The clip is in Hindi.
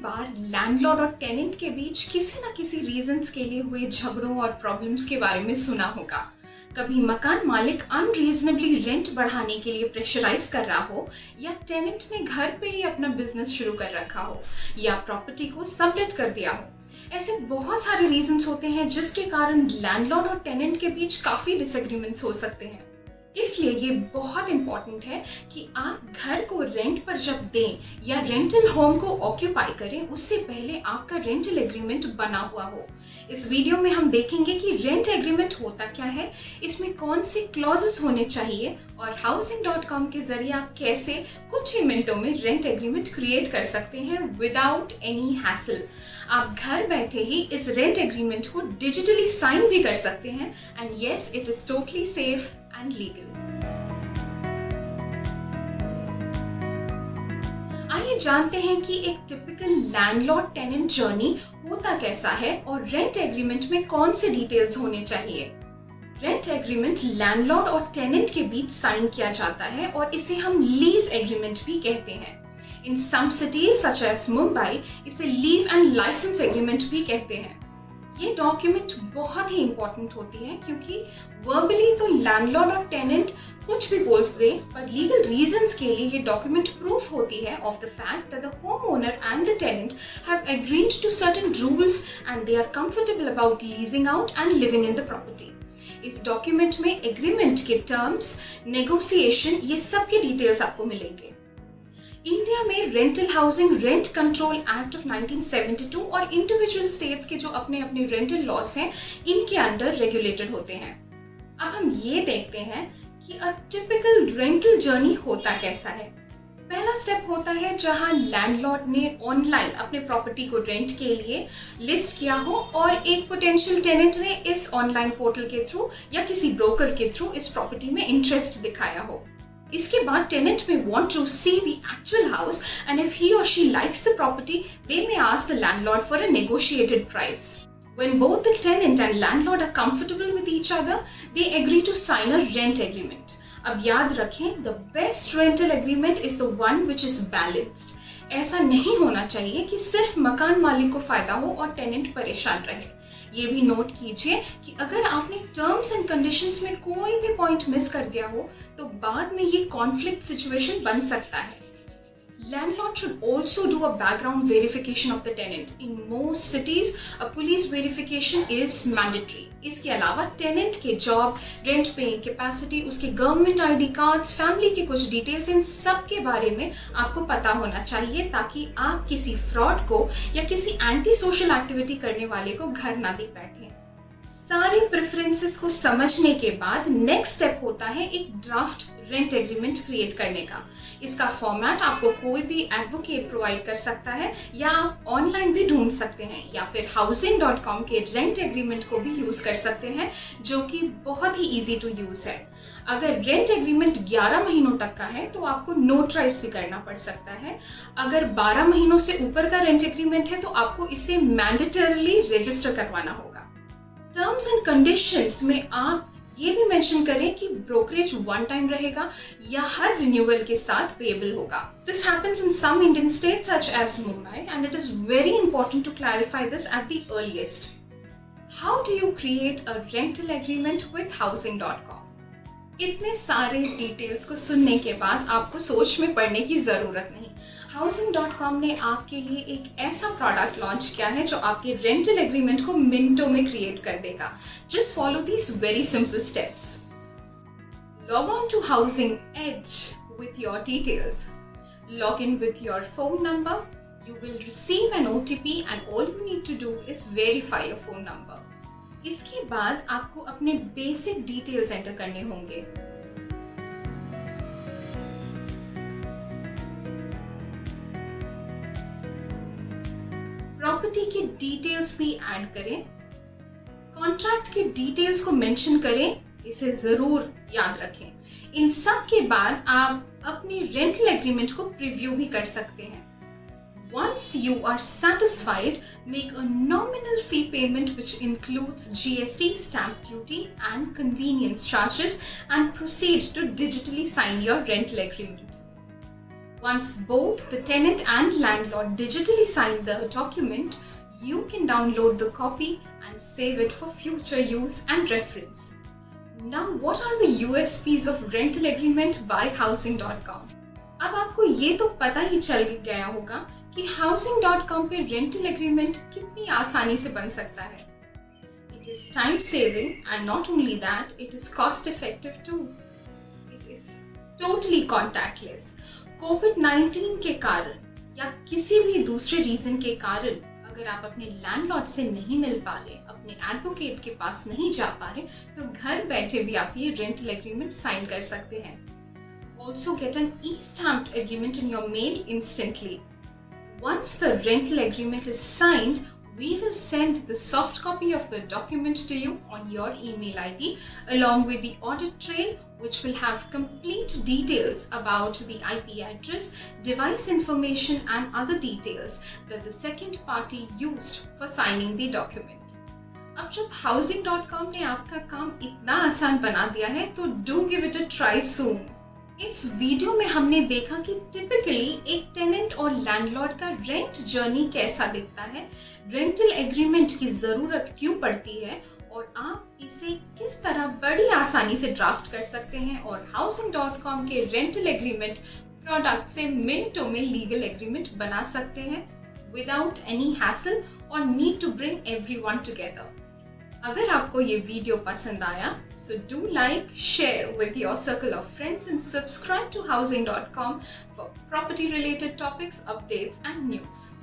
बार लैंडलॉर्ड और टेनेंट के बीच किसी न किसी रीजंस के लिए हुए झगड़ों और प्रॉब्लम्स के बारे में सुना होगा। कभी मकान मालिक अनरीजनेबली रेंट बढ़ाने के लिए प्रेशराइज कर रहा हो, या टेनेंट ने घर पे ही अपना बिजनेस शुरू कर रखा हो, या प्रॉपर्टी को सबलेट कर दिया हो। ऐसे बहुत सारे रीजंस होते हैं जिसके कारण लैंडलॉर्ड और टेनेंट के बीच काफी डिसएग्रीमेंट्स हो सकते हैं। इसलिए ये बहुत इंपॉर्टेंट है कि आप घर को रेंट पर जब दें या रेंटल होम को ऑक्यूपाई करें, उससे पहले आपका रेंटल एग्रीमेंट बना हुआ हो। इस वीडियो में हम देखेंगे कि रेंट एग्रीमेंट होता क्या है, इसमें कौन से क्लॉजेस होने चाहिए और housing.com के जरिए आप कैसे कुछ ही मिनटों में रेंट एग्रीमेंट क्रिएट कर सकते हैं विदाउट एनी हैसल। आप घर बैठे ही इस रेंट एग्रीमेंट को डिजिटली साइन भी कर सकते हैं and yes, it is totally safe and legal. आइए जानते हैं कि एक टिपिकल लैंडलॉर्ड टेनेंट जर्नी होता कैसा है और रेंट एग्रीमेंट में कौन से डिटेल्स होने चाहिए। रेंट एग्रीमेंट लैंडलॉर्ड और टेनेंट के बीच साइन किया जाता है और इसे हम लीज एग्रीमेंट भी कहते हैं। इन सम सिटीज सच एज मुंबई इसे लीव एंड लाइसेंस एग्रीमेंट भी कहते हैं। ये डॉक्यूमेंट बहुत ही इंपॉर्टेंट होती है क्योंकि वर्बली तो लैंडलॉर्ड और टेनेंट कुछ भी बोल दे, पर लीगल रीजंस के लिए ये डॉक्यूमेंट प्रूफ होती है of the fact that the home owner and the tenant have agreed to certain rules and they are comfortable about leasing out and living in the property. इस डॉक्यूमेंट में एग्रीमेंट के टर्म्स, नेगोशिएशन, ये सब के डिटेल्स आपको मिलेंगे। इंडिया में rental housing rent control act of 1972 और इंडिविजुअल स्टेट्स के जो अपने अपने रेंटल लॉज हैं, इनके अंडर रेगुलेटेड होते हैं। अब हम ये देखते हैं कि अ टिपिकल रेंटल जर्नी होता कैसा है। पहला स्टेप होता है जहां लैंडलॉर्ड ने ऑनलाइन अपने प्रॉपर्टी को रेंट के लिए लिस्ट किया हो और एक पोटेंशियल टेनेंट ने इस ऑनलाइन पोर्टल के थ्रू या किसी ब्रोकर के थ्रू इस प्रॉपर्टी में इंटरेस्ट दिखाया हो। इसके बाद tenant may want to see the actual house and if he or she likes the property, they may ask the landlord for a negotiated price. When both the tenant and landlord are comfortable with each other, they agree to sign a rent agreement. अब याद रखें, the best rental agreement is the one which is balanced. ऐसा नहीं होना चाहिए कि सिर्फ मकान मालिक को फायदा हो और टेनेंट परेशान रहे। ये भी नोट कीजिए कि अगर आपने टर्म्स एंड कंडीशंस में कोई भी पॉइंट मिस कर दिया हो तो बाद में ये कॉन्फ्लिक्ट सिचुएशन बन सकता है। Landlord should also do a background verification of the tenant. In most cities, a police verification is mandatory. इसके अलावा टेनेंट के जॉब, रेंट पेइंग कैपेसिटी, उसके गवर्नमेंट आईडी कार्ड्स, फैमिली के कुछ डिटेल्स, इन सब के बारे में आपको पता होना चाहिए ताकि आप किसी फ्रॉड को या किसी एंटी सोशल एक्टिविटी करने वाले को घर ना दे बैठे। सारे प्रेफरेंसेस को समझने के बाद नेक्स्ट स्टेप होता है एक ड्राफ्ट रेंट एग्रीमेंट क्रिएट करने का। इसका फॉर्मेट आपको कोई भी एडवोकेट प्रोवाइड कर सकता है या आप ऑनलाइन भी ढूंढ सकते हैं या फिर housing.com के रेंट एग्रीमेंट को भी यूज कर सकते हैं, जो कि बहुत ही इजी टू यूज है। अगर रेंट एग्रीमेंट 11 महीनों तक का है तो आपको नोटराइज भी करना पड़ सकता है। अगर 12 महीनों से ऊपर का रेंट एग्रीमेंट है तो आपको इसे मैंडेटरली रजिस्टर करवाना होगा। टर्म्स एंड कंडीशंस में आप ये भी मेंशन करें कि ब्रोकरेज वन टाइम रहेगा या हर रिन्यूअल के साथ पेएबल होगा। This happens in some Indian states such as Mumbai and it is very important to clarify this at the earliest. How do you create a rental agreement with housing.com? इतने सारे डिटेल्स को सुनने के बाद आपको सोच में पड़ने की जरूरत नहीं। housing.com ने आपके लिए एक ऐसा प्रोडक्ट लॉन्च किया है जो आपके रेंटल एग्रीमेंट को मिनटों में क्रिएट कर देगा। Just follow these very simple steps. Log on to housing as with your details. Log in with your phone number. You will receive an OTP and all you need to do is verify your phone number. इसके बाद आपको अपने बेसिक डिटेल्स एंटर करने होंगे। प्रॉपर्टी के डिटेल्स भी ऐड करें, कॉन्ट्रैक्ट के डिटेल्स को मेंशन करें, इसे जरूर याद रखें। इन सब के बाद आप अपनी रेंटल एग्रीमेंट को प्रीव्यू भी कर सकते हैं। Once you are satisfied, make a nominal fee payment which includes GST, stamp duty and convenience charges and proceed to digitally sign your rental agreement. Once both the tenant and landlord digitally sign the document, you can download the copy and save it for future use and reference. Now, what are the USPs of rental agreement by Housing.com? अब आपको ये तो पता ही चल गया होगा कि Housing.com पे rental agreement कितनी आसानी से बन सकता है. It is time saving and not only that, it is cost effective too. It is totally contactless. कोविड-19 के कारण या किसी भी दूसरे रीजन के कारण अगर आप अपने लैंडलॉर्ड से नहीं मिल पा रहे, अपने एडवोकेट के पास नहीं जा पा रहे, तो घर बैठे भी आप ये रेंटल एग्रीमेंट साइन कर सकते हैं. Also get an e-stamped agreement in your mail instantly. Once the rental agreement is signed, we will send the soft copy of the document to you on your email ID along with the audit trail, which will have complete details about the IP address, device information and other details that the second party used for signing the document. अब जब Housing.com ने आपका काम इतना आसान बना दिया है तो do give it a try soon. इस वीडियो में हमने देखा कि टिपिकली एक टेनेंट और लैंडलॉर्ड का रेंट जर्नी कैसा दिखता है, रेंटल एग्रीमेंट की जरूरत क्यों पड़ती है और आप इसे किस तरह बड़ी आसानी से ड्राफ्ट कर सकते हैं और Housing.com के रेंटल एग्रीमेंट प्रोडक्ट से मिनटों में लीगल एग्रीमेंट बना सकते हैं विदाउट एनी हैसल और need to bring everyone together. अगर आपको ये वीडियो पसंद आया, so do like, share with your circle of friends and subscribe to Housing.com for property related topics, updates and news.